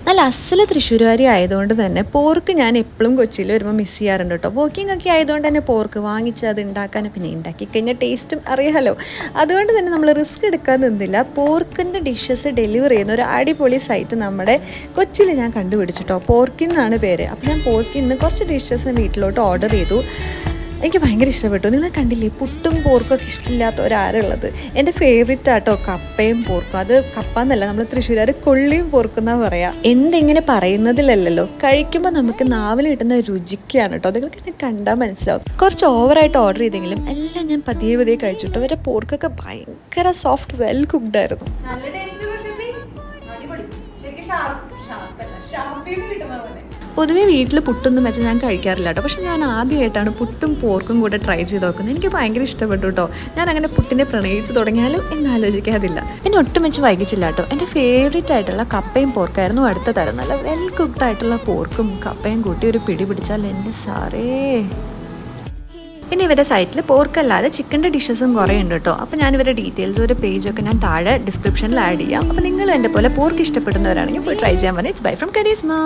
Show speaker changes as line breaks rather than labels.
നല്ല അസല് തൃശ്ശൂരുകാരി ആയതുകൊണ്ട് തന്നെ പോർക്ക് ഞാൻ എപ്പോഴും കൊച്ചിയിൽ വരുമ്പോൾ മിസ് ചെയ്യാറുണ്ട് കേട്ടോ. വർക്കിംഗ് ഒക്കെ ആയതുകൊണ്ട് തന്നെ പോർക്ക് വാങ്ങിച്ച് അത് ഉണ്ടാക്കാനും പിന്നെ ഉണ്ടാക്കി കഴിഞ്ഞാൽ ടേസ്റ്റും അറിയാമല്ലോ. അതുകൊണ്ട് തന്നെ നമ്മൾ റിസ്ക് എടുക്കാൻ നിന്നില്ല. പോർക്കിൻ്റെ ഡിഷസ് ഡെലിവർ ചെയ്യുന്ന ഒരു അടിപൊളി സൈറ്റ് നമ്മുടെ കൊച്ചിയിൽ ഞാൻ കണ്ടുപിടിച്ചിട്ടോ. പോർക്കിന്നാണ് പേര്. അപ്പോൾ ഞാൻ പോർക്കിന്ന് കുറച്ച് ഡിഷസ് വീട്ടിലോട്ട് ഓർഡർ ചെയ്തു. എനിക്ക് ഭയങ്കര ഇഷ്ടപ്പെട്ടു. നിങ്ങൾ കണ്ടില്ലേ, പുട്ടും പോർക്കും ഒക്കെ ഇഷ്ടമില്ലാത്ത ഒരാളുള്ളത്. എൻ്റെ ഫേവറേറ്റ് ആട്ടോ കപ്പയും പോർക്കും. അത് കപ്പ എന്നല്ല, നമ്മൾ തൃശ്ശൂരുകാർ കൊള്ളിയും പോർക്കും എന്നാണ് പറയുക. എന്തെങ്ങനെ പറയുന്നതിലല്ലല്ലോ, കഴിക്കുമ്പോൾ നമുക്ക് നാവിൽ കിട്ടുന്ന രുചിക്കാണ് കേട്ടോ. നിങ്ങൾക്ക് എന്നെ കണ്ടാൽ മനസ്സിലാവും. കുറച്ച് ഓവറായിട്ട് ഓർഡർ ചെയ്തെങ്കിലും എല്ലാം ഞാൻ പതിയെ പതിയെ കഴിച്ചിട്ടോ. അവരുടെ പോർക്കൊക്കെ ഭയങ്കര സോഫ്റ്റ്, വെൽ കുക്ക്ഡ് ആയിരുന്നു. പൊതുവേ വീട്ടിൽ പുട്ടൊന്നും വെച്ചാൽ ഞാൻ കഴിക്കാറില്ല കേട്ടോ. പക്ഷെ ഞാൻ ആദ്യമായിട്ടാണ് പുട്ടും പോർക്കും കൂടെ ട്രൈ ചെയ്ത് നോക്കുന്നത്. എനിക്ക് ഭയങ്കര ഇഷ്ടപ്പെട്ടു കേട്ടോ. ഞാൻ അങ്ങനെ പുട്ടിനെ പ്രണയിച്ച് തുടങ്ങിയാലും എന്നാലോചിക്കാതില്ല. പിന്നെ ഒട്ടും വെച്ച് വൈകിച്ചില്ല കേട്ടോ. എൻ്റെ ഫേവറേറ്റ് ആയിട്ടുള്ള കപ്പയും പോർക്കായിരുന്നു അടുത്ത തരം. നല്ല വെൽ കുക്ക്ഡ് ആയിട്ടുള്ള പോർക്കും കപ്പയും കൂട്ടി ഒരു പിടി പിടിച്ചാൽ എൻ്റെ സാറേ. പിന്നെ ഇവരുടെ സൈറ്റിൽ പോർക്കല്ലാതെ ചിക്കൻ്റെ ഡിഷസും കുറേ ഉണ്ട് കേട്ടോ. അപ്പോൾ ഞാൻ ഇവരുടെ ഡീറ്റെയിൽസ് ഒരു പേജൊക്കെ ഞാൻ താഴെ ഡിസ്ക്രിപ്ഷനിൽ ആഡ് ചെയ്യാം. അപ്പോൾ നിങ്ങളും എൻ്റെ പോലെ പോർക്ക് ഇഷ്ടപ്പെടുന്നവരാണെങ്കിൽ പോയി ട്രൈ ചെയ്യാൻ പറഞ്ഞാൽ. It's bye from Karizma.